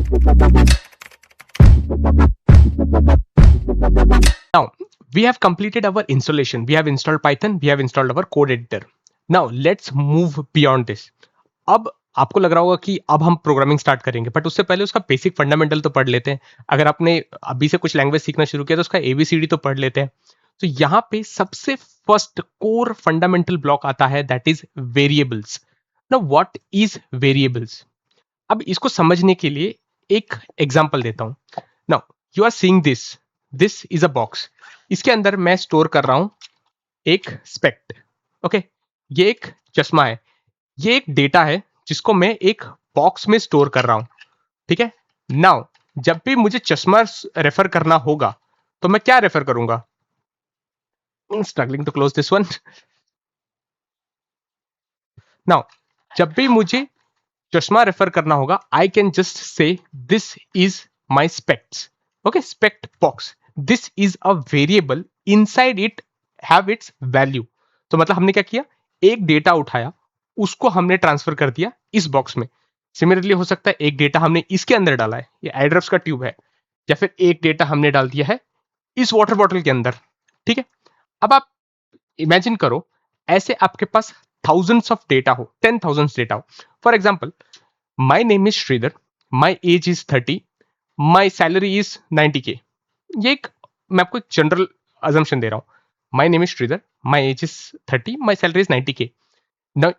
Now we have completed our installation. We have installed Python. We have installed our code editor. Now let's move beyond this. अब आपको लग रहा होगा कि अब हम प्रोग्रामिंग स्टार्ट करेंगे, बट उससे पहले उसका बेसिक फंडामेंटल तो पढ़ लेते हैं. अगर आपने अभी से कुछ लैंग्वेज सीखना शुरू किया तो उसका एबीसीडी तो पढ़ लेते हैं. तो यहाँ पे सबसे फर्स्ट कोर फंडामेंटल ब्लॉक आता है, that is variables. Now what is variables? अब इसको समझने के लिए एक एग्जांपल देता हूं. Now you are seeing this is a box. इसके अंदर मैं स्टोर कर रहा हूं एक स्पेक्ट. ओके, ये एक चश्मा है. ये एक डेटा है जिसको मैं एक बॉक्स में स्टोर कर रहा हूं. ठीक है. नाउ जब भी मुझे चश्मा रेफर करना होगा तो मैं क्या रेफर करूंगा? Struggling to close this one. Now जब भी मुझे चश्मा रेफर करना होगा, I can just say this is my specs. Okay, spec box. This is a variable, inside it have its value. तो मतलब हमने क्या किया? एक डेटा उठाया, उसको हमने ट्रांसफर कर दिया इस बॉक्स में. सिमिलरली हो सकता है एक डेटा हमने इसके अंदर डाला है, ये एड्रप्स का ट्यूब है, या फिर एक डेटा हमने डाल दिया है इस वाटर बॉटल के अंदर. ठीक है. अब आप इमेजिन करो, ऐसे आपके पास थाउजेंड्स ऑफ डेटा हो, 10,000 डेटा हो. For example, my name is Sridhar, my age is 30, my salary is 90K. ये एक, मैं आपको एक जनरल अजम्पशन दे रहा हूं. My name is Sridhar, my age is 30, my salary is 90K. Now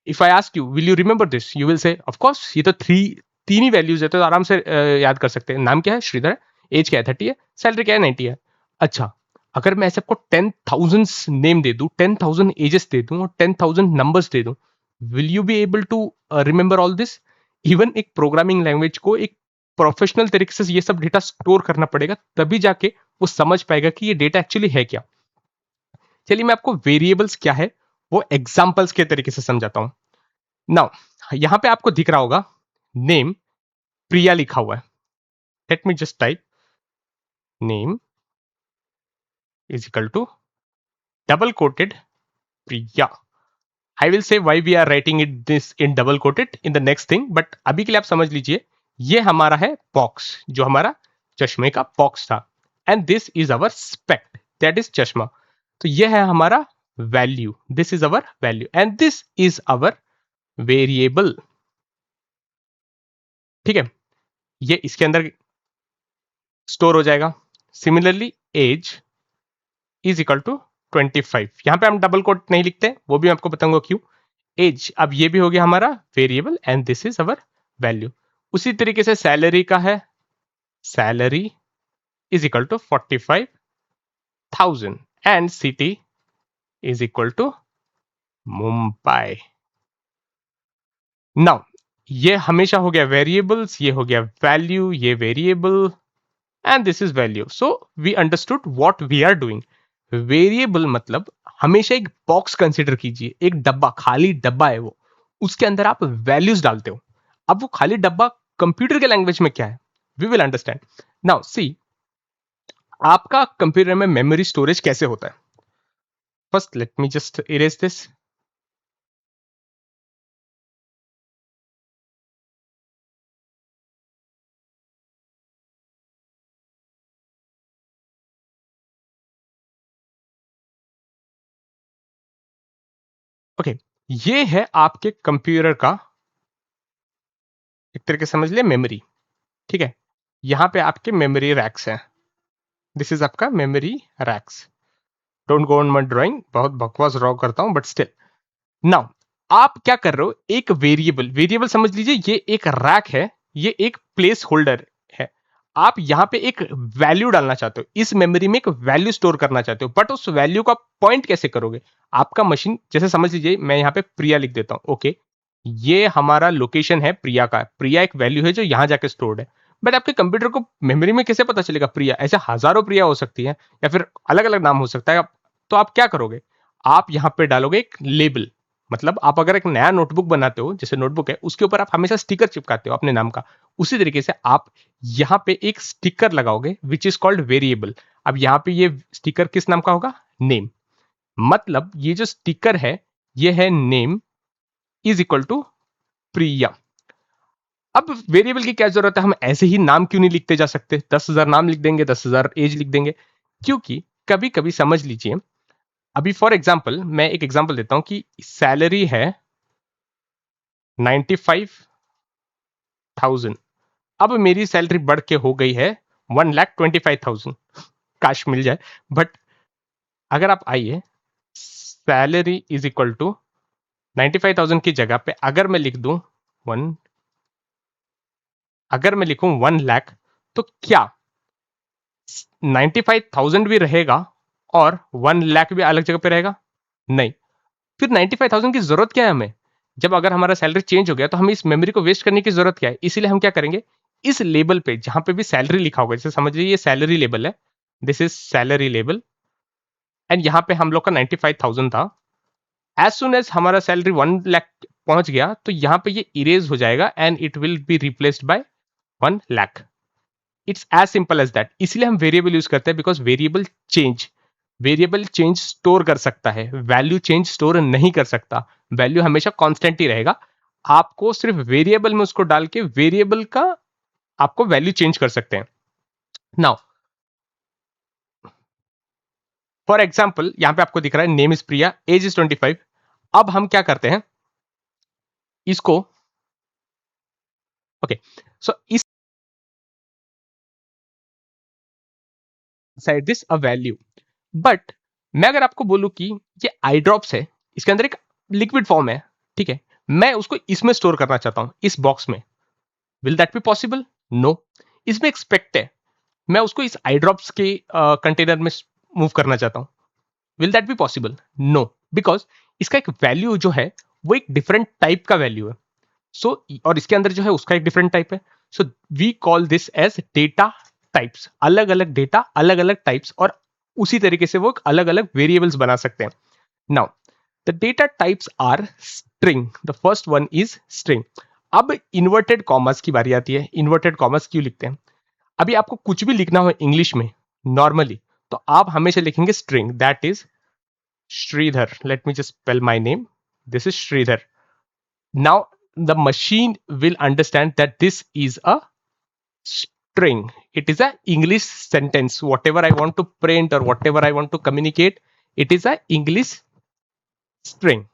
if I ask you, will you remember this? You will say of course ये तो तीन ही वैल्यूज है, तो आराम से याद कर सकते हैं. नाम क्या है? श्रीधर है. एज क्या है? 30 है. सैलरी क्या है? 90 है. अच्छा, अगर मैं ऐसे आपको 10,000 नेम दे दूं, 10,000 एजेस दे दूं और 10,000 नंबर्स दे दूं, will you be able to remember all this? Even एक प्रोग्रामिंग लैंग्वेज को एक प्रोफेशनल तरीके से ये सब डेटा स्टोर करना पड़ेगा, तभी जाके वो समझ पाएगा कि ये डेटा एक्चुअली है क्या. चलिए मैं आपको वेरिएबल्स क्या है वो एग्जांपल्स के तरीके से समझाता हूं. नाउ यहां पे आपको दिख रहा होगा नेम प्रिया लिखा हुआ है. Let me just type name is equal to double quoted Priya. I will say why we are writing it this in double quoted in the next thing, but अभी के लिए आप समझ लीजिए ये हमारा है बॉक्स, जो हमारा चश्मे का बॉक्स था. And this is our spec, that is chashma. तो ये है हमारा value, this is our value, and this is our variable. ठीक है. ये इसके अंदर स्टोर हो जाएगा. Similarly age is equal to 25. यहां पे हम डबल कोट नहीं लिखते, वो भी मैं आपको बताऊंगा क्यों. एज, अब ये भी हो गया हमारा variable, and this is our value. उसी तरीके से सैलरी का है, salary is equal to 45,000, and city is equal to Mumbai. Now ये हमेशा हो गया वेरिएबल्स, ये हो गया वैल्यू, ये variable, and this is value. So we understood what we are doing. Variable मतलब हमेशा एक बॉक्स कंसीडर कीजिए, एक डब्बा, खाली डब्बा है वो, उसके अंदर आप वैल्यूज डालते हो. अब वो खाली डब्बा कंप्यूटर के लैंग्वेज में क्या है, we will understand. Now see, आपका कंप्यूटर में मेमोरी स्टोरेज कैसे होता है? First let me just erase this. Okay, ये है आपके कंप्यूटर का एक तरीके से समझ लिया मेमोरी. ठीक है. यहां पे आपके मेमोरी रैक्स हैं. दिस इज आपका memory racks. Don't go on my drawing, बहुत बकवास ड्रॉ करता हूं, बट स्टिल. नाउ आप क्या कर रहे हो? एक वेरिएबल, वेरिएबल समझ लीजिए ये एक रैक है, ये एक प्लेस होल्डर है. आप यहां पे एक वैल्यू डालना चाहते हो, इस मेमोरी में एक वैल्यू स्टोर करना चाहते हो, बट उस वैल्यू का पॉइंट कैसे करोगे? आपका मशीन, जैसे समझ लीजिए मैं यहां पे प्रिया लिख देता हूं. ओके, ये हमारा लोकेशन है प्रिया का. प्रिया एक वैल्यू है जो यहां जाके स्टोर्ड है, बट आपके कंप्यूटर को मेमोरी में कैसे पता चलेगा प्रिया? ऐसे हजारों प्रिया हो सकती है, या फिर अलग अलग नाम हो सकता है. तो आप क्या करोगे? आप यहां पे डालोगे एक लेबल. मतलब आप अगर एक नया नोटबुक बनाते हो, जैसे नोटबुक है, उसके ऊपर आप हमेशा स्टिकर चिपकाते हो अपने नाम का, उसी तरीके से आप यहां पे एक स्टिकर लगाओगे विच इज कॉल्ड वेरिएबल. अब यहां पे ये स्टिकर किस नाम का होगा? नेम. मतलब ये जो स्टिकर है ये है नेम इज इक्वल टू प्रिया. अब वेरिएबल की क्या जरूरत है, हम ऐसे ही नाम क्यों नहीं लिखते जा सकते, 10,000 नाम लिख देंगे, 10,000 एज लिख देंगे, क्योंकि कभी कभी समझ लीजिए, अभी फॉर एग्जाम्पल मैं एक एग्जाम्पल देता हूं कि सैलरी है 95,000, अब मेरी सैलरी बढ़ के हो गई है 1,25,000, काश मिल जाए, बट अगर आप आइए, सैलरी इज इक्वल टू 95,000 की जगह पे अगर मैं लिख दूं वन, अगर मैं लिखूं 1 लाख, तो क्या 95,000 भी रहेगा और 1 लाख भी अलग जगह पे रहेगा? नहीं। फिर 95,000 की जरूरत क्या है हमें, जब अगर हमारा सैलरी चेंज हो गया तो हमें इस मेमोरी को वेस्ट करने की जरूरत क्या है? इसीलिए हम क्या करेंगे, इस लेबल पे जहां पे भी सैलरी लिखा होगा, जैसे समझ लीजिए ये सैलरी लेबल है, this is salary label, and यहाँ पे हम लोग का 95,000 था, एज सुन एज हमारा सैलरी 1 लाख पहुंच गया तो यहाँ पे ये इरेज हो जाएगा and it will be replaced by 1 lakh. It's as simple as that. इसलिए हम वेरिएबल यूज करते हैं, बिकॉज वेरिएबल चेंज स्टोर कर सकता है, वैल्यू चेंज स्टोर नहीं कर सकता, वैल्यू हमेशा कांस्टेंट ही रहेगा। आपको सिर्फ वेरिएबल में उसको डाल के वेरिएबल का आपको वैल्यू चेंज कर सकते हैं। नाउ फॉर एग्जाम्पल यहां पे आपको दिख रहा है name is Priya, age is 25। अब हम क्या करते हैं इसको, ओके, सो इस side this a value, but मैं अगर आपको बोलूं कि ये आई ड्रॉप्स है, इसके अंदर एक लिक्विड फॉर्म है, ठीक है, मैं उसको इसमें स्टोर करना चाहता हूं, इस बॉक्स में, will that be possible? No. इसमें एक स्पेक्ट है, मैं उसको इस आई ड्रॉप्स के कंटेनर में मूव करना चाहता हूं, will that be possible? No, because इसका एक वैल्यू जो है वो एक डिफरेंट टाइप का वैल्यू है। सो और इसके अंदर जो है उसका एक डिफरेंट टाइप है। So we call this as data types, अलग अलग डेटा, अलग अलग टाइप्स, और उसी तरीके से वो अलग अलग वेरिएबल्स बना सकते हैं। Now the data types are string, the first one is string. अब इन्वर्टेड कॉमर्स की बारी आती है। इन्वर्टेड कॉमर्स क्यों लिखते हैं? अभी आपको कुछ भी लिखना हो इंग्लिश में नॉर्मली, तो आप हमेशा लिखेंगे string, that is Sridhar. Let me just spell my name. This is Sridhar. Now the machine will understand that this is a string. It is a English sentence. Whatever I want to print or whatever I want to communicate, it is a English string.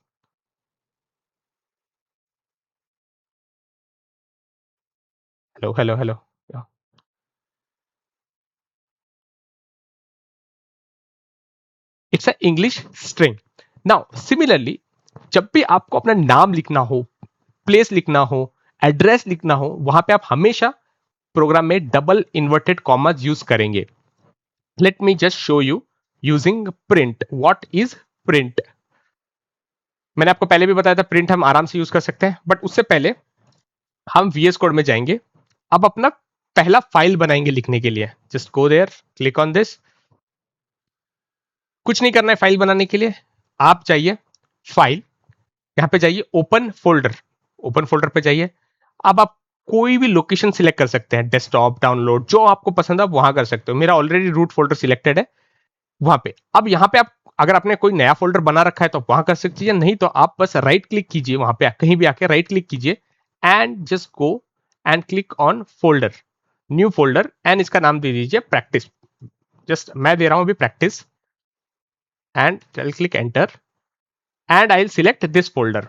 Hello, hello, hello. Yeah. It's a English string. Now, similarly, जब भी आपको अपना नाम लिखना हो, place लिखना हो, address लिखना हो, वहां पे आप हमेशा प्रोग्राम में डबल इन्वर्टेड कॉमास यूज करेंगे। Late me just show you using print. What is print? मैंने आपको पहले भी बताया था प्रिंट हम आराम से यूज कर सकते हैं, बट उससे पहले हम वीएस कोड में जाएंगे। अब अपना पहला फाइल बनाएंगे लिखने के लिए। Just go there, click on this. कुछ नहीं करना है फाइल बनाने के लिए, आप जाइए फाइल, यहां पे जाइए ओपन फोल्डर, ओपन फोल्डर पे जाइए। अब आप कोई भी लोकेशन सिलेक्ट कर सकते हैं, डेस्कटॉप, डाउनलोड, जो आपको पसंद है वहां कर सकते हो। मेरा ऑलरेडी रूट फोल्डर सिलेक्टेड है वहां पे। अब यहाँ पे आप अगर आपने कोई नया फोल्डर बना रखा है तो वहां कर सकते हैं, नहीं तो आप बस राइट क्लिक कीजिए, वहां पे कहीं भी आके राइट क्लिक कीजिए and just go and click on folder, new folder, and इसका नाम दे दीजिए प्रैक्टिस। जस्ट मैं दे रहा हूं अभी practice, and I click enter and I will select this folder.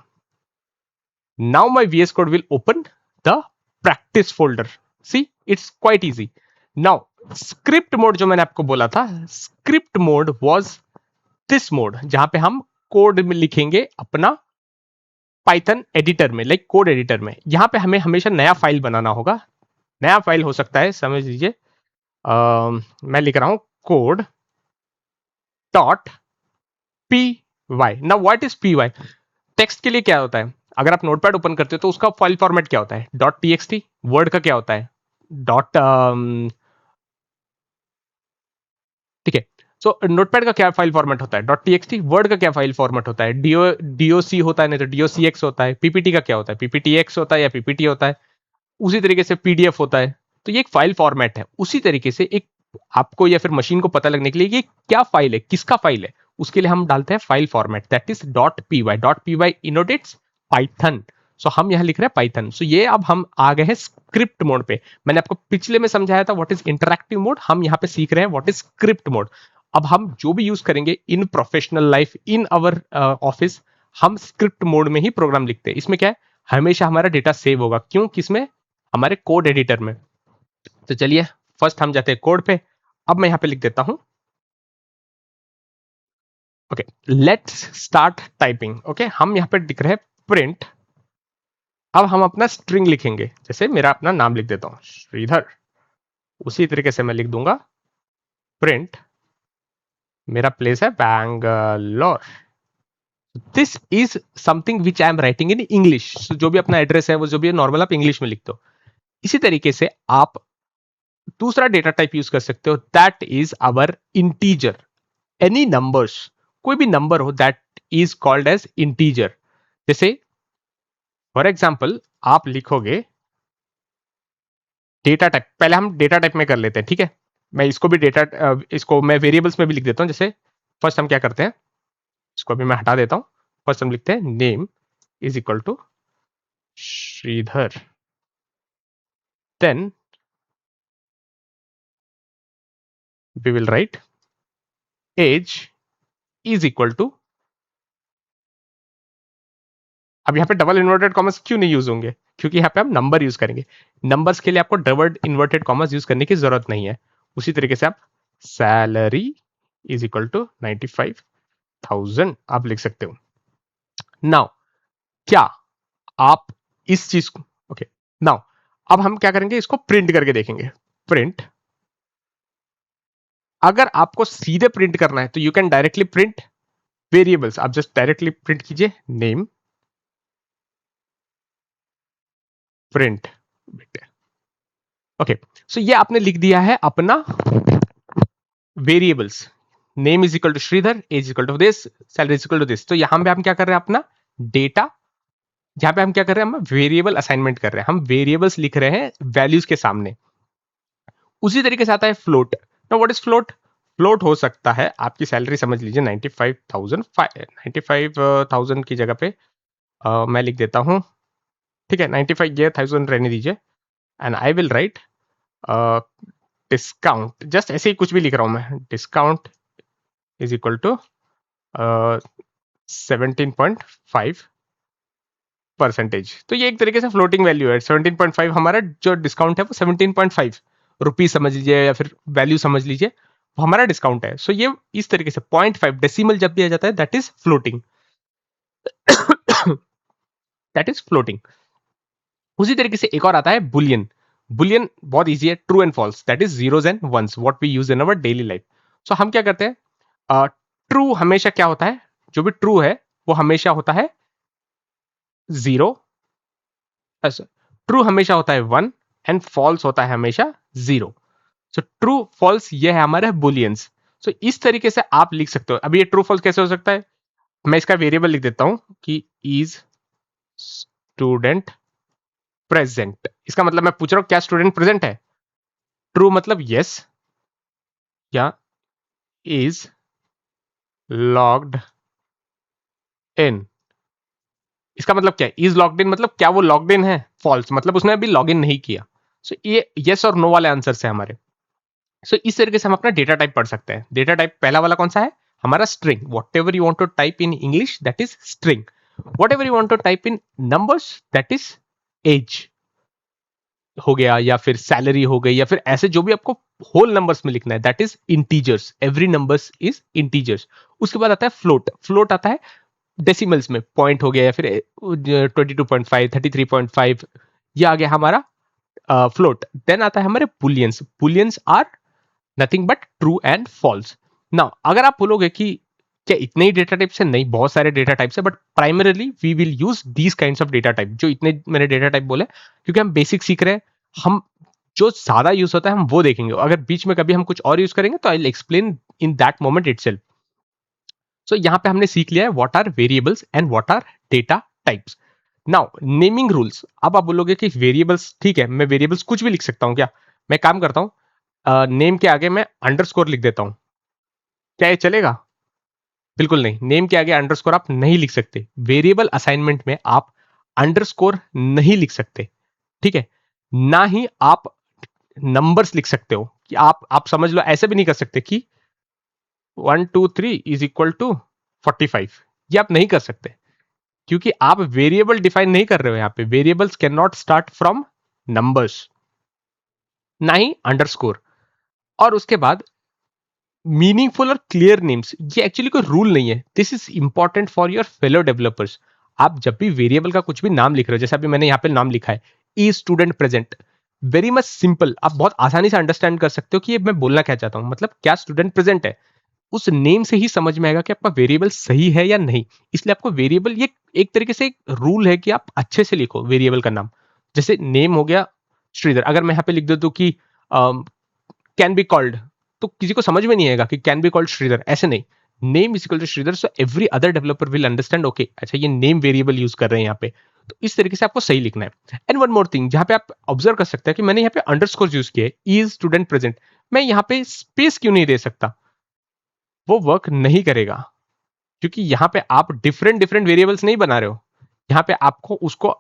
Now my VS Code will open the practice folder. See, it's quite easy. Now, script mode जो मैंने आपको बोला था, script mode was this mode जहां पे हम code में लिखेंगे अपना पाइथन एडिटर में, लाइक कोड एडिटर में। यहां पे हमें हमेशा नया फाइल बनाना होगा। नया फाइल हो सकता है, समझ लीजिए मैं लिख रहा हूं कोड डॉट पी वाई। ना what is P Y? Text के लिए क्या होता है, अगर आप नोटपैड ओपन करते हो तो उसका फाइल फॉर्मेट क्या होता है? Dot TXT. वर्ड का क्या होता है? डॉट, ठीक है। सो नोटपैड का क्या फाइल फॉर्मेट होता है? Dot TXT. वर्ड का क्या फाइल फॉर्मेट होता है? डीओसी होता है, नहीं तो डीओसीएक्स होता है। पीपीटी का क्या होता है? पीपीटीएक्स होता है या पीपीटी होता है। उसी तरीके से पीडीएफ होता है। तो ये एक फाइल फॉर्मेट है। उसी तरीके से एक आपको या फिर मशीन को पता लगने के लिए ये क्या फाइल है, किसका फाइल है, उसके लिए हम डालते हैं file format, that is dot P Y. Dot P Y annotates Python. So हम यहाँ लिख रहे हैं पाइथन। सो ये अब हम आ गए हैं स्क्रिप्ट मोड पे। मैंने आपको पिछले में समझाया था व्हाट इज इंटरैक्टिव मोड, हम यहाँ पे सीख रहे हैं व्हाट इज स्क्रिप्ट मोड। अब हम जो भी यूज करेंगे in professional life, in our office, हम स्क्रिप्ट मोड में ही प्रोग्राम लिखते हैं। इसमें क्या है, हमेशा हमारा डेटा सेव होगा। क्यों? किसमें? हमारे कोड एडिटर में। तो चलिए फर्स्ट हम जाते हैं कोड पे। अब मैं यहाँ पे लिख देता हूं, okay, let's start typing. Okay, हम यहाँ पे लिख रहे हैं प्रिंट। अब हम अपना स्ट्रिंग लिखेंगे, जैसे मेरा अपना नाम लिख देता हूं श्रीधर, उसी तरीके से मैं लिख दूंगा प्रिंट, मेरा प्लेस है Bangalore, this is something which I am writing in English. जो भी अपना एड्रेस है वो जो भी नॉर्मल आप इंग्लिश में लिखते हो। इसी तरीके से आप दूसरा डेटा टाइप यूज कर सकते हो, that is our integer. Any numbers, कोई भी नंबर हो that is called as integer. जैसे फॉर एग्जाम्पल आप लिखोगे डेटा टाइप, पहले हम डेटा टाइप में कर लेते हैं, ठीक है। मैं इसको भी इसको मैं वेरिएबल्स में भी लिख देता हूं। जैसे फर्स्ट हम क्या करते हैं, इसको अभी मैं हटा देता हूं। फर्स्ट हम लिखते हैं name is equal to Shridhar, then we will write age is equal to, अब यहाँ पे डबल इन्वर्टेड कॉमर्स क्यों नहीं यूज होंगे, क्योंकि यहाँ पे हम नंबर यूज करेंगे। नंबर्स के लिए आपको डबल इन्वर्टेड कॉमर्स यूज करने की जरूरत नहीं है। उसी तरीके से आप सैलरी इज इक्वल टू 95,000 आप लिख सकते हो। नाउ क्या आप इस चीज को, ओके, नाउ अब हम क्या करेंगे, इसको प्रिंट करके देखेंगे। प्रिंट, अगर आपको सीधे प्रिंट करना है तो you can directly print variables. आप जस्ट डायरेक्टली प्रिंट कीजिए नेम प्रिंट, ओके। सो ये आपने लिख दिया है अपना variables, name is equal to Shridhar, age equal to this, salary is equal to this. तो यहां पे हम क्या कर रहे हैं, अपना डेटा, जहां पे हम क्या कर रहे हैं, हम वेरिएबल असाइनमेंट कर रहे हैं, हम वेरिएबल्स लिख रहे हैं वैल्यूज के सामने। उसी तरीके से आता है float. Now what is float? Float हो सकता है आपकी सैलरी समझ लीजिए 95,000 की जगह पे मैं लिख देता हूं, ठीक है, 95,000 रहने दीजिए, and I will right discount, just ऐसे ही कुछ भी लिख रहा हूं मैं, डिस्काउंट इज इक्वल टू 17.5%। तो ये एक तरीके से फ्लोटिंग वैल्यू है। 17.5 हमारा जो डिस्काउंट है वो 17.5 रुपीज समझ लीजिए, या फिर वैल्यू समझ लीजिए, वो हमारा डिस्काउंट है। सो ये इस तरीके से 0.5 डेसिमल जब भी आ जाता है that is floating, that is floating. उसी तरीके से एक और आता है बुलियन। बुलियन बहुत इजी है, true and false, that is zeros and ones, what we use in our daily life. So हम क्या करते हैं, ट्रू हमेशा क्या होता है, जो भी ट्रू है वो हमेशा होता है जीरो, ट्रू हमेशा होता है 1, एंड फॉल्स होता है हमेशा 0। सो ट्रू फॉल्स ये है हमारे बुलियंस। सो इस तरीके से आप लिख सकते हो। अभी ये ट्रू फॉल्स कैसे हो सकता है, मैं इसका वेरिएबल लिख देता हूं कि इज स्टूडेंट प्रेजेंट। इसका मतलब मैं पूछ रहा हूं क्या स्टूडेंट प्रेजेंट है, ट्रू मतलब यस, या इज लॉग्ड इन, इसका मतलब क्या है, इज लॉग्ड इन मतलब क्या वो लॉग्ड इन है, फॉल्स मतलब उसने अभी लॉग इन नहीं किया। सो ये यस और नो वाले आंसर है हमारे। सो इस तरीके से हम अपना डेटा टाइप पढ़ सकते हैं। डेटा टाइप पहला वाला कौन सा है, हमारा string. Whatever you want to type in English that is string, whatever you want to type in numbers that is age हो गया, या फिर सैलरी हो गई, या फिर ऐसे जो भी आपको होल नंबर्स में लिखना है that is integers, every numbers is integers. उसके बाद आता है फ्लोट। फ्लोट आता है डेसिमल्स में, पॉइंट हो गया, या फिर 22.5, 33.5, ये आ गया हमारा फ्लोट। देन आता है हमारे booleans. Booleans are nothing but true and false. Now अगर आप बोलोगे कि क्या इतने ही डेटा टाइप्स है, नहीं, बहुत सारे डेटा टाइप्स है, but primarily we will use these kinds of data type. जो इतने मैंने डेटा टाइप बोले क्योंकि हम बेसिक सीख रहे हैं, हम जो ज्यादा यूज होता है हम वो देखेंगे। अगर बीच में कभी हम कुछ और यूज करेंगे तो I will explain in that moment itself. So यहाँ पे हमने सीख लिया है what are variables and what are data types. Now naming rules. अब आप बोलोगे कि वेरिएबल्स, ठीक है, मैं वेरिएबल्स कुछ भी लिख सकता हूँ क्या, मैं काम करता हूँ नेम के आगे मैं अंडरस्कोर लिख देता हूँ, क्या ये चलेगा? बिल्कुल नहीं, नेम के आगे अंडरस्कोर आप नहीं लिख सकते। वेरिएबल असाइनमेंट में आप अंडरस्कोर नहीं लिख सकते, ठीक है, ना ही आप नंबर्स लिख सकते हो कि आप समझ लो ऐसे भी नहीं कर सकते कि 1 2 3 इज इक्वल टू 45, ये आप नहीं कर सकते क्योंकि आप वेरिएबल डिफाइन नहीं कर रहे हो। यहां पे variables can not start from numbers, ना ही अंडरस्कोर। और उसके बाद मीनिंगफुल और क्लियर नेम्स, ये एक्चुअली कोई रूल नहीं है, this is important for your fellow developers. आप जब भी वेरिएबल का कुछ भी नाम लिख रहे हो, जैसे अभी मैंने यहाँ पे नाम लिखा है ई student present, very much simple, आप बहुत आसानी से अंडरस्टैंड कर सकते हो कि ये मैं बोलना क्या चाहता हूं, मतलब क्या स्टूडेंट प्रेजेंट है। उस नेम से ही समझ में आएगा कि आपका वेरिएबल सही है या नहीं। इसलिए आपको वेरिएबल, ये एक तरीके से एक रूल है कि आप अच्छे से लिखो वेरिएबल का नाम। जैसे नेम हो गया श्रीधर, अगर मैं यहाँ पे लिख देता हूँ कि कैन बी कॉल्ड, तो किसी को समझ में नहीं आएगा कि कैन बी कॉल्ड श्रीधर, ऐसे नहीं। Name is equal to Shridhar, so every other developer will understand, okay अच्छा ये नेम वेरिएबल यूज कर रहे हैं यहाँ पे। तो इस तरीके से आपको सही लिखना है। एंड वन मोर थिंग, जहां पे आप ऑब्जर्व कर सकते हैं कि मैंने यहाँ पे अंडरस्कोर यूज किया है, इज स्टूडेंट प्रेजेंट, मैं यहाँ पे स्पेस क्यों नहीं दे सकता, वो वर्क नहीं करेगा क्योंकि यहाँ पे आप डिफरेंट डिफरेंट वेरिएबल्स नहीं बना रहे हो। यहाँ पे आपको उसको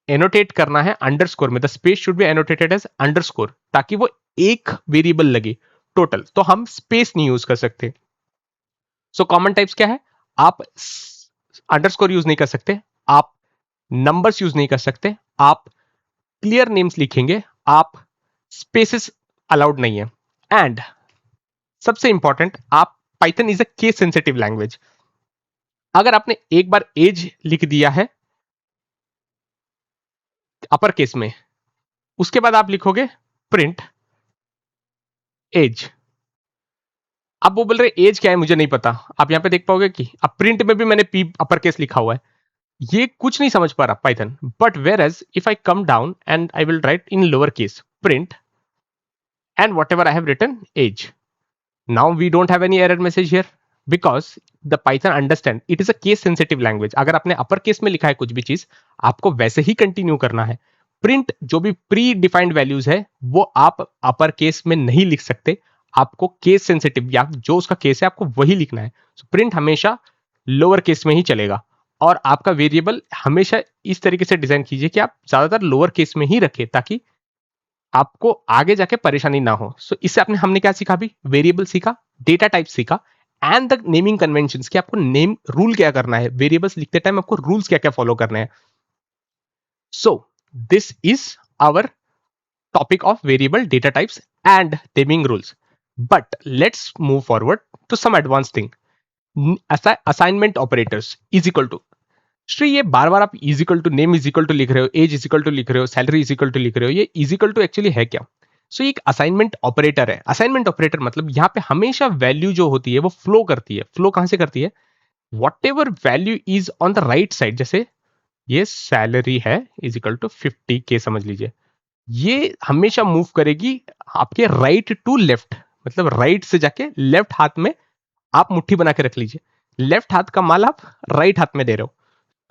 एनोटेट करना है अंडरस्कोर में, the space should be annotated as underscore, ताकि वो एक वेरिएबल लगे टोटल, तो हम स्पेस नहीं यूज कर सकते। सो कॉमन टाइप्स क्या है, आप अंडरस्कोर यूज नहीं कर सकते, आप नंबर्स यूज नहीं कर सकते, आप क्लियर नेम्स लिखेंगे, आप स्पेसेस अलाउड नहीं है। एंड सबसे इंपॉर्टेंट, आप Python is a case sensitive language. अगर आपने एक बार एज लिख दिया है अपर केस में, उसके बाद आप लिखोगे प्रिंट एज, अब वो बोल रहे एज क्या है मुझे नहीं पता, आप यहां पे देख पाओगे कि अब प्रिंट में भी मैंने पी अपर केस लिखा हुआ है, ये कुछ नहीं समझ पा रहा Python. But whereas if I come down and I will write in lower case print and whatever I have written as, now we don't have any error message here because the python understand it is a case sensitive language। अगर आपने अपर case में लिखा है कुछ भी चीज, आपको वैसे ही कंटिन्यू करना है। प्रिंट जो भी प्री डिफाइंड वैल्यूज है वो आप अपर केस में नहीं लिख सकते, आपको केस सेंसिटिव या जो उसका केस है आपको वही लिखना है। so, प्रिंट हमेशा लोअर केस में ही चलेगा। और आपका वेरिएबल हमेशा इस तरीके से डिजाइन कीजिए कि आप ज्यादातर लोअर केस में ही रखें ताकि आपको आगे जाके परेशानी ना हो। सो इससे हमने क्या सीखा, भी वेरिएबल सीखा, डेटा टाइप सीखा, एंड द नेमिंग कन्वेंशंस कि आपको नेम रूल क्या करना है, वेरिएबल्स लिखते टाइम आपको रूल्स क्या क्या फॉलो करने हैं। So this is our topic of variable data types and naming rules. But let's move forward to some advance thing. Assignment operators is equal to, श्री ये बार बार आप equal to name equal to लिख रहे हो, एज इजिकल टू लिख रहे हो, सैलरी इजिकल टू लिख रहे हो, ये इजिकल टू एक्चुअली है क्या। सो एक असाइनमेंट ऑपरेटर है। असाइनमेंट ऑपरेटर मतलब यहाँ पे हमेशा वैल्यू जो होती है वो फ्लो करती है। फ्लो कहां से करती है, what ever value is on the right side, जैसे ये सैलरी है इजिकल टू 50K समझ लीजिए, ये हमेशा मूव करेगी आपके राइट टू लेफ्ट, मतलब राइट से जाके लेफ्ट हाथ में आप मुट्ठी बना के रख लीजिए। लेफ्ट हाथ का माल आप राइट हाथ में दे रहे हो,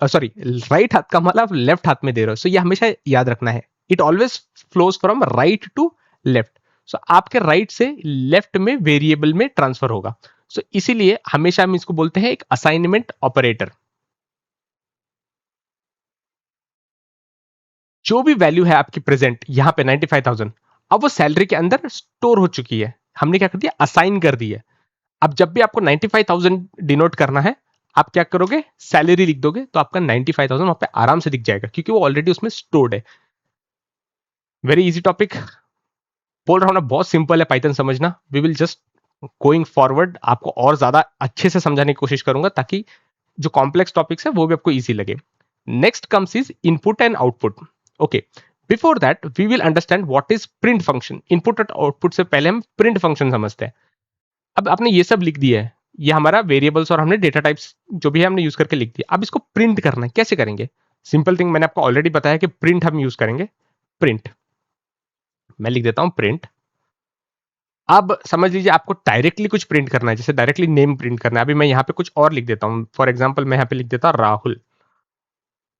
सॉरी राइट हाथ का मतलब लेफ्ट हाथ में दे रहे हो। सो ये हमेशा याद रखना है, it always flows from right to left. So आपके राइट से लेफ्ट में वेरिएबल में ट्रांसफर होगा। सो इसीलिए हमेशा हम इसको बोलते हैं एक असाइनमेंट ऑपरेटर। जो भी वैल्यू है आपकी प्रेजेंट यहां पे 95,000, अब वो सैलरी के अंदर स्टोर हो चुकी है, हमने क्या कर दिया, असाइन कर दी है। अब जब भी आपको 95,000 डिनोट करना है, आप क्या करोगे, सैलरी लिख दोगे, तो आपका 95,000 वहां पे आराम से दिख जाएगा क्योंकि वो ऑलरेडी उसमें स्टोर्ड है। वेरी इजी टॉपिक, बोल रहा हूं ना, बहुत सिंपल है पाइथन समझना। We will just going forward आपको और ज्यादा अच्छे से समझाने की कोशिश करूंगा ताकि जो कॉम्प्लेक्स टॉपिक्स है वो भी आपको इजी लगे। Next comes is input and output. Okay, before that we will understand what is print function. Input और आउटपुट से पहले हम प्रिंट फंक्शन समझते हैं। अब आपने ये सब लिख दिया है, ये हमारा वेरिएबल्स और हमने डेटा टाइप्स जो भी है हमने यूज करके लिख दिया। अब इसको प्रिंट करना है, कैसे करेंगे, सिंपल थिंग, मैंने आपको ऑलरेडी बताया कि प्रिंट हम यूज करेंगे। प्रिंट, मैं लिख देता हूं प्रिंट। अब समझ लीजिए आपको डायरेक्टली कुछ प्रिंट करना है, जैसे डायरेक्टली नेम प्रिंट करना है। अभी मैं यहाँ पे कुछ और लिख देता हूँ, फॉर एग्जाम्पल मैं यहाँ पे लिख देता हूँ राहुल,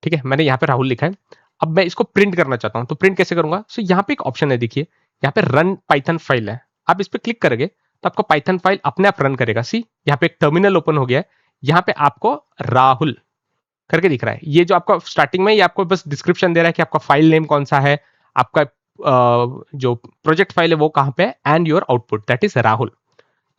ठीक है, मैंने यहाँ पे राहुल लिखा है। अब मैं इसको प्रिंट करना चाहता हूँ, तो प्रिंट कैसे करूंगा। सो यहाँ पे एक ऑप्शन है, देखिए यहाँ पे रन पाइथन फाइल है, आप इस पर क्लिक करोगे तो आपको पाइथन फाइल अपने आप रन करेगा। सी यहाँ पे एक टर्मिनल ओपन हो गया है, यहाँ पे आपको राहुल करके दिख रहा है। ये जो आपका स्टार्टिंग में, ये आपको बस डिस्क्रिप्शन दे रहा है कि आपका फाइल नेम कौन सा है, आपका जो प्रोजेक्ट फाइल है वो कहाँ पे है, and your output that is Rahul.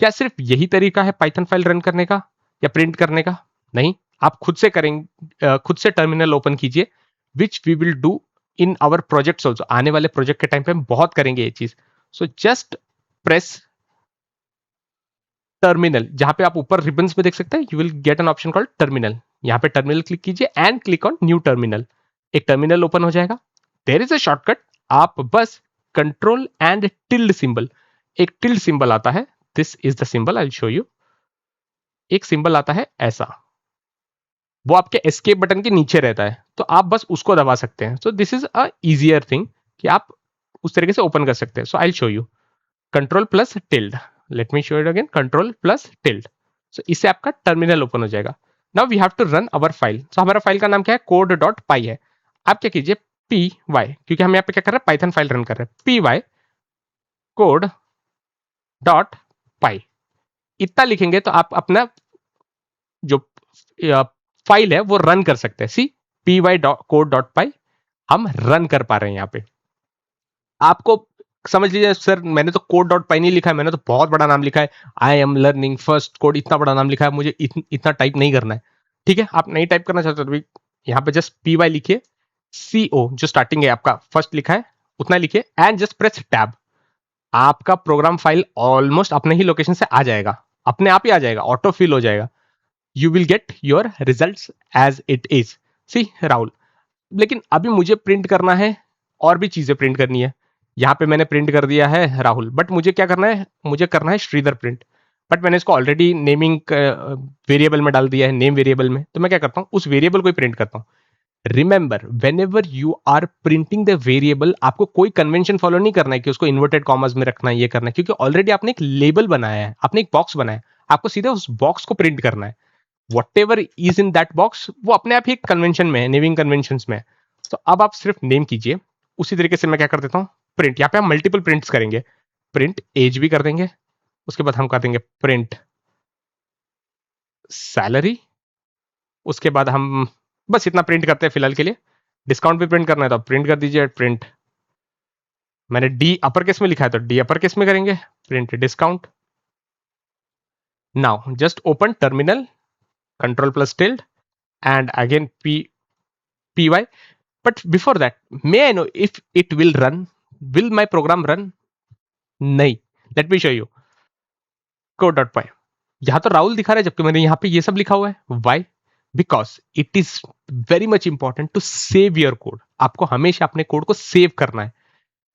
क्या सिर्फ यही तरीका है पाइथन फाइल रन करने का या प्रिंट करने का? नहीं, आप खुद से करेंगे, खुद से टर्मिनल ओपन कीजिए, which we will do in our projects also. आने वाले प्रोजेक्ट के टाइम पे हम बहुत करेंगे ये चीज। सो जस्ट प्रेस टर्मिनल, जहां पे आप ऊपर रिबन्स में देख सकते हैं, you will get an option called terminal. यहाँ पे टर्मिनल क्लिक कीजिए and click on new terminal. एक टर्मिनल ओपन हो जाएगा। देयर इज अ शॉर्टकट, आप बस कंट्रोल एंड टिल्ड सिंबल, एक टिल्ड सिंबल आता है, this is the symbol, I will show you. एक सिंबल आता है ऐसा, वो आपके एस्केप बटन के नीचे रहता है, तो आप बस उसको दबा सकते हैं। So this is a easier thing कि आप उस तरीके से ओपन कर सकते हैं। So I will show you, control plus tilde, let me show it again, control plus tilde. So इससे आपका टर्मिनल ओपन हो जाएगा। Now we have to run our file. So हमारा फाइल का नाम क्या है, कोड डॉट पाई है। आप क्या कीजिए, पी वाई, क्योंकि हम यहाँ पे क्या कर रहे हैं, पाइथन फाइल रन कर रहे हैं, पी वाई कोड डॉट पाई। इतना लिखेंगे तो आप अपना जो फाइल है वो रन कर सकते हैं। सी, पी वाई कोड डॉट पाई हम रन कर पा रहे हैं यहाँ पे। आपको समझ लीजिए सर मैंने तो कोड डॉट पाई नहीं लिखा है, मैंने तो बहुत बड़ा नाम लिखा है, I am learning first code, इतना बड़ा नाम लिखा है, मुझे इतना टाइप नहीं करना है। ठीक है, आप नहीं टाइप करना चाहते तो भी यहाँ पे जस्ट पी वाई लिखिए, सी ओ जो स्टार्टिंग है आपका फर्स्ट लिखा है उतना लिखिए, एंड जस्ट प्रेस टैब। आपका प्रोग्राम फाइल ऑलमोस्ट अपने ही लोकेशन से आ जाएगा, अपने आप ही आ जाएगा, ऑटो फिल हो जाएगा। You will get your result as it is. See Rahul, लेकिन अभी मुझे प्रिंट करना है, और भी चीजें प्रिंट करनी है। यहाँ पे मैंने प्रिंट कर दिया है राहुल, बट मुझे क्या करना है, मुझे करना है श्रीधर प्रिंट। बट मैंने इसको ऑलरेडी नेमिंग वेरिएबल में डाल दिया है, नेम वेरिएबल में। तो मैं क्या करता हूँ, उस वेरिएबल को ही प्रिंट करता हूँ। Remember, whenever you are printing the variable, आपको कोई कन्वेंशन फॉलो नहीं करना है कि उसको इन्वर्टेड कॉमर्स में रखना है, ये करना है, क्योंकि ऑलरेडी आपने एक लेबल बनाया है, आपने एक बॉक्स बनाया है, आपको सीधे उस बॉक्स को प्रिंट करना है। whatever is in that box वो अपने आप ही कन्वेंशन में है, नेमिंग कन्वेंशन में है। तो अब आप सिर्फ नेम कीजिए। उसी तरीके से मैं क्या कर देता हूँ, प्रिंट, यहाँ पे हम मल्टीपल प्रिंट्स करेंगे, प्रिंट एज भी कर देंगे, उसके बाद हम कर देंगे प्रिंट सैलरी, उसके बाद हम बस इतना प्रिंट करते हैं फिलहाल के लिए। डिस्काउंट भी प्रिंट करना है तो आप प्रिंट कर दीजिए, प्रिंट, मैंने डी अपर केस में लिखा है तो डी अपर केस में करेंगे, print discount. Now just open terminal, control plus tilde, and again P P Y. But before that, may I know if it will run? Will my program run? नहीं, let me show you. Code.py, यहाँ तो राहुल दिखा रहा है जबकि मैंने यहाँ पे ये सब लिखा हुआ है। Why? Because it is very much important to save your code. आपको हमेशा अपने कोड को सेव करना है।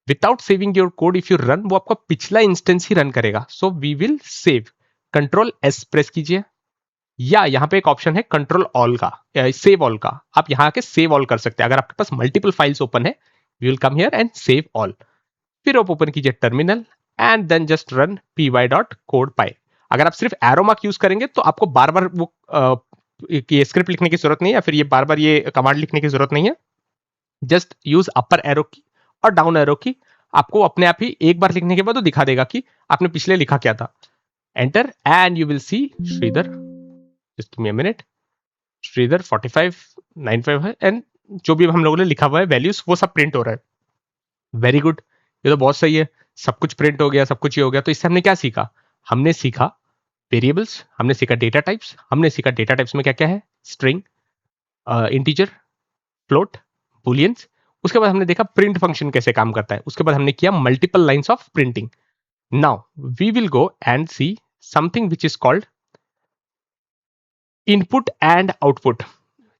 Without saving your code, if you run, वो आपका पिछला इंस्टेंस ही रन करेगा। So we will save. Control S press कीजिए, या यहाँ पे एक ऑप्शन है कंट्रोल ऑल का, सेव ऑल का, आप यहाँ के सेव ऑल कर सकते हैं। अगर आपके पास मल्टीपल फाइल्स ओपन है, you will come here and save all. फिर आप ओपन कीजिए terminal and then just run py.codePy। अगर आप सिर्फ एरो मार्क यूज करेंगे तो आपको बार बार वो ये स्क्रिप्ट लिखने की जरूरत नहीं है, या फिर ये बार बार ये कमांड लिखने की जरूरत नहीं है। जस्ट यूज अपर एरो की और डाउन एरो की, आपको अपने आप ही एक बार लिखने के बाद वो दिखा देगा कि आपने पिछले लिखा क्या था। Enter and you will see Shridhar, just give me a minute, Shridhar 4595 है, एंड जो भी हम लोगों ने लिखा हुआ है वैल्यूज वो सब प्रिंट हो रहा है। वेरी गुड, ये तो बहुत सही है, सब कुछ प्रिंट हो गया, सब कुछ ये हो गया। तो इससे हमने क्या सीखा, हमने सीखा वेरिएबल्स, हमने सीखा डेटा टाइप्स, हमने सीखा डेटा टाइप्स में क्या क्या है, स्ट्रिंग, इंटीजर, फ्लोट, बुलियंस। उसके बाद हमने देखा प्रिंट फंक्शन कैसे काम करता है, उसके बाद हमने किया multiple lines of printing. Now we will go and see something which is called input and output.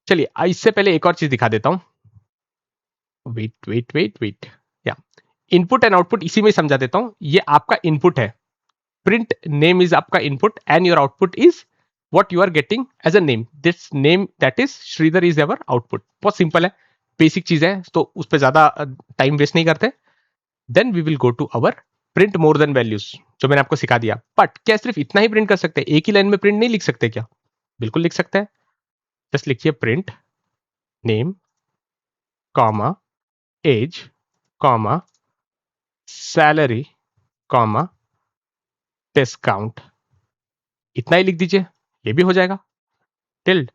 चलिए इससे पहले एक और चीज दिखा देता हूं, वेट, या इनपुट एंड आउटपुट इसी में समझा देता हूं। ये आपका इनपुट है, प्रिंट नेम इज आपका input and your output is what you are getting as a name, this name that is Shridhar is our output. बहुत सिंपल है, बेसिक चीज है, तो उस पर ज्यादा टाइम वेस्ट नहीं करते। Then we will go to our print more than values, जो मैंने आपको सिखा दिया। बट क्या सिर्फ इतना ही प्रिंट कर सकते हैं, एक ही लाइन में प्रिंट नहीं लिख सकते क्या? बिल्कुल लिख सकते हैं। जस्ट लिखिए print name comma age comma salary comma discount, इतना ही लिख दीजिए, ये भी हो जाएगा। टिल्ड,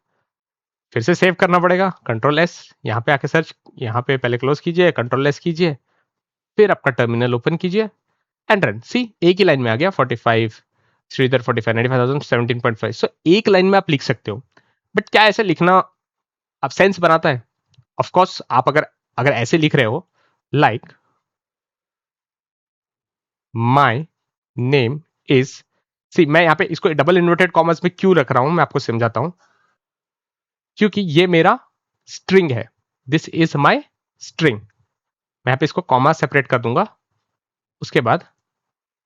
फिर से सेव करना पड़ेगा, कंट्रोल एस, यहाँ पे आके सर्च, यहाँ पे पहले क्लोज कीजिए, कंट्रोल एस कीजिए, फिर आपका टर्मिनल ओपन कीजिए एंड रन। सी एक ही लाइन में आ गया 45, श्रीधर 45, 95,000, 17.5। सो एक लाइन में आप लिख सकते हो, बट क्या ऐसे लिखना अब सेंस बनाता है? ऑफ कोर्स आप अगर अगर ऐसे लिख रहे हो, लाइक माई नेम इज, सी मैं यहाँ पे इसको डबल इन्वर्टेड कॉमर्स में क्यों रख रहा हूं मैं आपको समझाता हूं, क्योंकि ये मेरा स्ट्रिंग है, दिस इज माई स्ट्रिंग। मैं यहाँ पे इसको कॉमा सेपरेट कर दूंगा, उसके बाद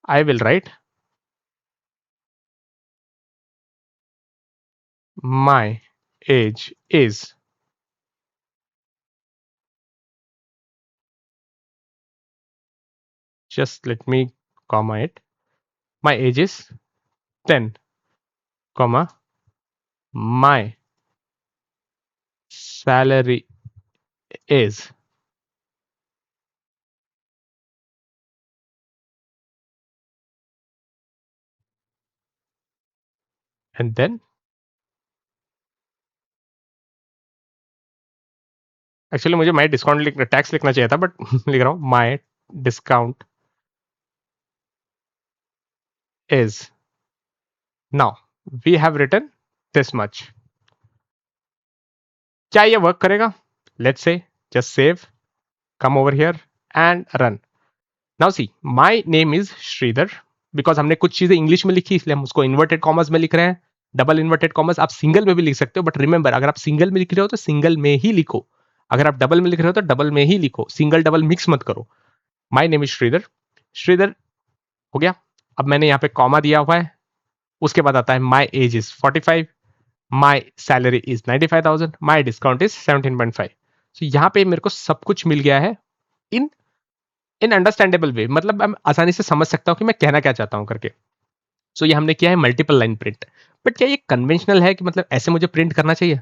आई will right my age is, just let me comma it, my age is 10 comma my salary is, and then actually मुझे माई डिस्काउंट लिखना, टैक्स लिखना चाहिए था, बट लिख रहा हूं my discount is, now we have written this much. क्या ये वर्क करेगा? Let's say just save, come over here and run. Now see my name is Sridhar, because हमने कुछ चीजें इंग्लिश में लिखी इसलिए हम उसको इन्वर्टेड कॉमर्स में लिख रहे हैं। डबल इन्वर्टेड कॉमर्स आप सिंगल में भी लिख सकते हो, बट रिमेंबर अगर आप सिंगल में लिख रहे हो तो सिंगल में ही लिखो, अगर आप डबल में लिख रहे हो तो डबल में ही लिखो, सिंगल डबल मिक्स मत करो। My name is Shridhar, Shridhar हो गया। अब मैंने यहाँ पे कॉमा दिया हुआ है, उसके बाद आता है माई age is 45, my salary is 95,000, my discount is 17.5। तो यहाँ पे मेरे को सब कुछ मिल गया है इन इन अंडरस्टैंडेबल वे, मतलब मैं आसानी से समझ सकता हूँ कि मैं कहना क्या चाहता हूँ करके। सो ये हमने किया है मल्टीपल लाइन प्रिंट। बट क्या ये कन्वेंशनल है कि मतलब ऐसे मुझे प्रिंट करना चाहिए?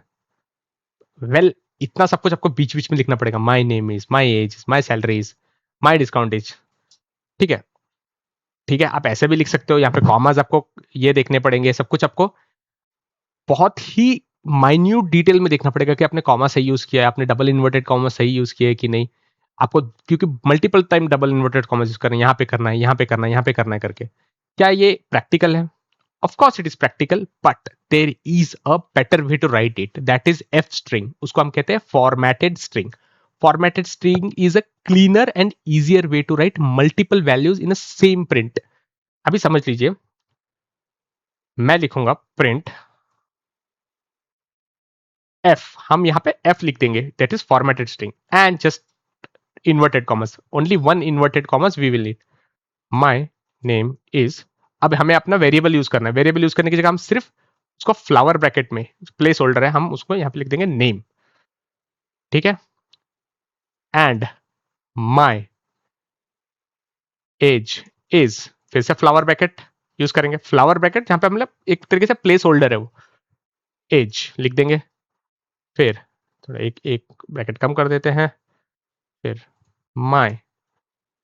वेल इतना सब कुछ आपको बीच बीच में लिखना पड़ेगा, माई name is, my age, my salary is, my discount is. ठीक है, ठीक है, आप ऐसे भी लिख सकते हो, यहाँ पे कॉमास आपको ये देखने पड़ेंगे, सब कुछ आपको बहुत ही माइन्यूट डिटेल में देखना पड़ेगा कि आपने कॉमा सही यूज किया है, आपने डबल इन्वर्टेड कॉमा सही यूज किया है कि नहीं आपको, क्योंकि multiple time double inverted comma use करना है, यहाँ पे करना है, यहाँ पे करना है, यहाँ पे करना है करके। क्या ये प्रैक्टिकल है? Of course it is practical, but there is a better way to write it, that is F string, उसको हम कहते हैं formatted string. Formatted string is a cleaner and easier way to write multiple values in a same print. अभी समझ लीजिए, मैं लिखूंगा print F, हम यहाँ पे एफ लिख देंगे, that is formatted string and just inverted commas, only one inverted commas we will need. My name is, अब हमें अपना वेरिएबल यूज करना है, वेरिएबल यूज करने की जगह हम सिर्फ उसको फ्लावर ब्रैकेट में, प्लेस होल्डर है, हम उसको यहाँ पे लिख देंगे नेम। ठीक है, एंड माय एज इज, फिर से फ्लावर ब्रैकेट यूज करेंगे, फ्लावर ब्रैकेट जहां पे मतलब एक तरीके से प्लेस होल्डर है वो, एज लिख देंगे, फिर थोड़ा एक एक ब्रैकेट कम कर देते हैं, फिर माय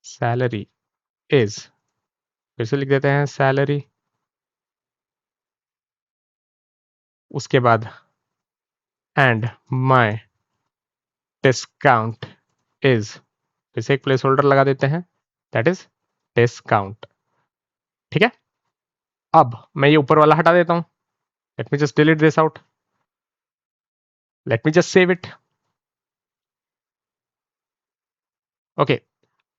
सैलरी इज, फिर से लिख देते हैं सैलरी, उसके बाद एंड माय डिस्काउंट इज, फिर से एक प्लेस होल्डर लगा देते हैं, दैट इज डिस्काउंट। ठीक है, अब मैं ये ऊपर वाला हटा देता हूं, late me just delete this out, late me just save it. Okay,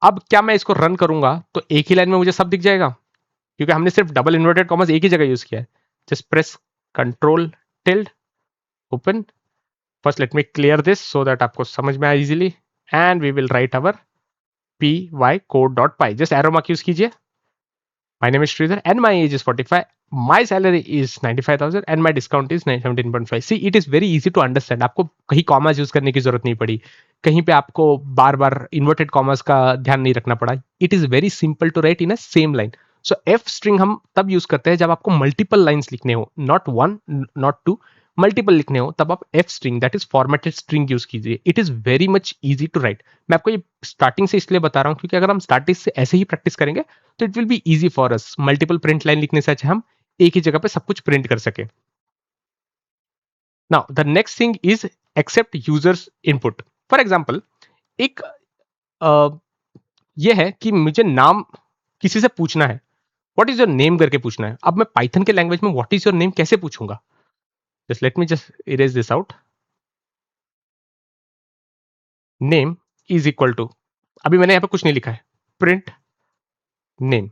अब क्या मैं इसको रन करूंगा तो एक ही लाइन में मुझे सब दिख जाएगा, क्योंकि हमने सिर्फ डबल इन्वर्टेड कॉमर्स एक ही जगह यूज किया है। Just press control tilde, open, first let me clear this so that आपको समझ में आए easily, and we will write our py code.py, just arrow mark use कीजिए, my name is Sridhar and my age is 45, my salary is 95,000 and my discount is 17.5। see it is very easy to understand, आपको कहीं commerce use करने की जरूरत नहीं पड़ी, कहीं पे आपको बार बार इन्वर्टेड कॉमर्स का ध्यान नहीं रखना पड़ा, it is very simple to write in a same line. So F string हम तब यूज करते हैं जब आपको मल्टीपल लाइंस लिखने हो, not one not two, multiple लिखने हो, तब आप f string that is formatted string use कीजिए, it is very much easy to write. मैं आपको ये स्टार्टिंग से इसलिए बता रहा हूँ क्योंकि अगर हम स्टार्टिंग से ऐसे ही प्रैक्टिस करेंगे तो it will be easy for us, multiple print line लिखने से अच्छा हम एक ही जगह पे सब कुछ प्रिंट कर सके। Now the next thing is accept users input. For example, एक ये है कि मुझे नाम किसी से पूछना है, व्हाट इज योर नेम करके पूछना है. अब मैं पाइथन के लैंग्वेज में व्हाट इज योर नेम कैसे पूछूंगा? Just let me just erase this out. Name is equal to, अभी मैंने यहां पे कुछ नहीं लिखा है, प्रिंट नेम,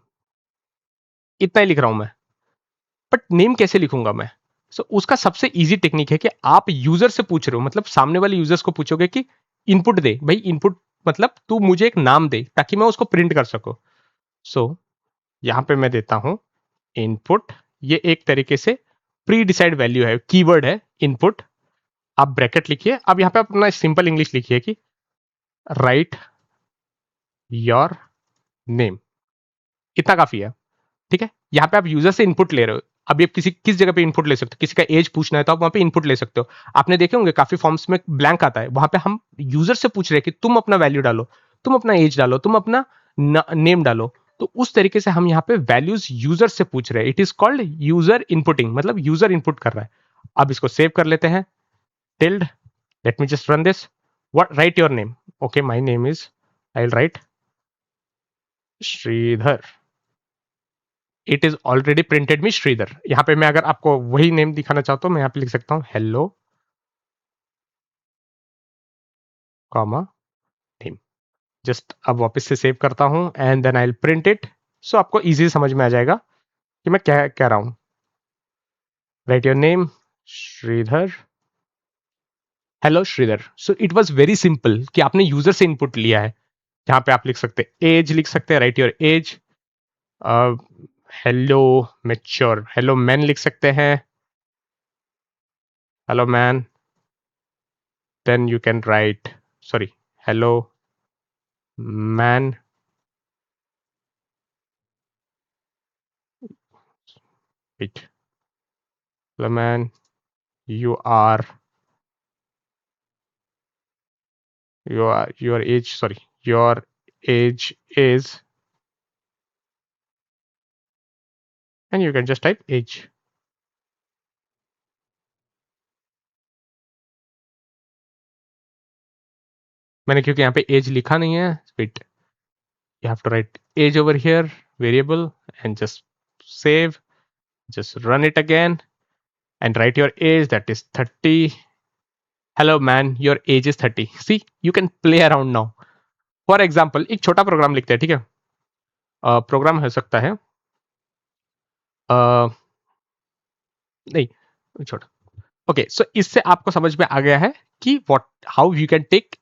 इतना ही लिख रहा हूं मैं. बट नेम कैसे लिखूंगा मैं? उसका सबसे इजी टेक्निक है कि आप यूजर से पूछ रहे हो, मतलब सामने वाले यूजर्स को पूछोगे कि इनपुट दे भाई. इनपुट मतलब तू मुझे एक नाम दे ताकि मैं उसको प्रिंट कर सकूं. यहां पे मैं देता हूं इनपुट. ये एक तरीके से प्री डिसाइड वैल्यू है, कीवर्ड है इनपुट. आप ब्रैकेट लिखिए. अब यहां पे अपना सिंपल इंग्लिश लिखिए कि राइट योर नेम. इतना काफी है. ठीक है, यहां पे आप यूजर से इनपुट ले रहे हो. अभी आप किस जगह पे इनपुट ले सकते हो? किसी का एज पूछना है तो आप वहां पे इनपुट ले सकते हो. आपने देखे होंगे काफी फॉर्म्स में ब्लैंक आता है, वहां पे हम यूजर से पूछ रहे हैं कि तुम अपना वैल्यू डालो, तुम अपना एज डालो, तुम अपना नेम डालो. तो उस तरीके से हम यहाँ पे वैल्यूज यूजर से पूछ रहे हैं. It is called user inputting, मतलब यूजर इनपुट कर रहा है. अब इसको सेव कर लेते हैं. Tilde, let me just run this. What, write your name. Okay, my name is, I will write Sridhar. It is already printed me Sridhar. यहाँ पे मैं अगर आपको वही नेम दिखाना चाहता हूँ, मैं यहाँ पे लिख सकता हूँ हेलो कॉमा नेम. जस्ट अब वापस से सेव करता हूँ and then I will print it. So आपको इजी समझ में आ जाएगा कि मैं क्या कह रहा हूँ. Write your name Shridhar, hello Shridhar. So it was very simple कि आपने यूजर से इनपुट लिया है. यहाँ पे आप लिख सकते हैं एज, लिख सकते हैं right your age. Hello mature, hello man लिख सकते हैं, hello man. then you can write, sorry, hello man. Wait, hello man, you are your age, sorry, your age is, and you can just type age. मैंने क्योंकि यहाँ पे as लिखा नहीं है, wait, you have to write age over here, variable, and just save. Just run it again and write your age, that is 30. Hello man, your age is 30. See, you can play around now. For example, एक छोटा programme लिखते हैं, ठीक है. Programme हो सकता है नहीं छोटा. ओके, सो इससे आपको समझ में आ गया है कि what, how you can take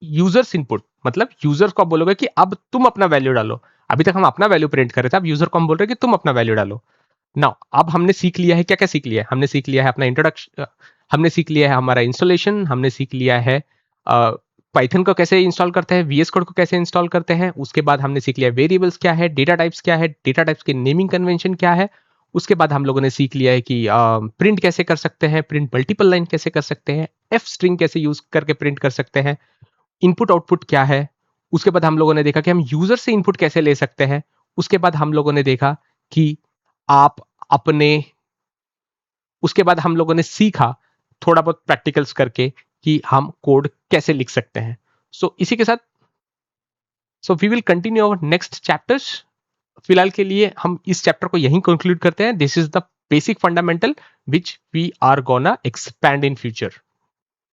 users input. मतलब यूजर्स को आप बोलोगे कि अब तुम अपना वैल्यू डालो. अभी तक हम अपना वैल्यू प्रिंट कर रहे थे, अब यूजर को हम बोल रहे हैं कि तुम अपना वैल्यू डालो. नाउ अब हमने सीख लिया है, क्या क्या सीख लिया है? हमने सीख लिया है अपना इंट्रोडक्शन, हमने सीख लिया है हमारा इंस्टॉलेशन, हमने सीख लिया है पाइथन को कैसे इंस्टॉल करते हैं, वीएस कोड को कैसे इंस्टॉल करते हैं. उसके बाद हमने सीख लिया वेरिएबल्स क्या है, डेटा टाइप्स क्या है, डेटा टाइप्स के नेमिंग कन्वेंशन क्या है. उसके बाद हम लोगों ने सीख लिया है कि प्रिंट कैसे कर सकते हैं, प्रिंट मल्टीपल लाइन कैसे कर सकते हैं, एफ स्ट्रिंग कैसे यूज करके प्रिंट कर सकते हैं, इनपुट आउटपुट क्या है. उसके बाद हम लोगों ने देखा कि हम यूजर से इनपुट कैसे ले सकते हैं. उसके बाद हम लोगों ने देखा कि आप अपने, उसके बाद हम लोगों ने सीखा थोड़ा बहुत प्रैक्टिकल्स करके कि हम कोड कैसे लिख सकते हैं. इसी के साथ we will continue our next chapters. फिलहाल के लिए हम इस चैप्टर को यहीं कंक्लूड करते हैं. This is the basic fundamental which we are gonna expand in future.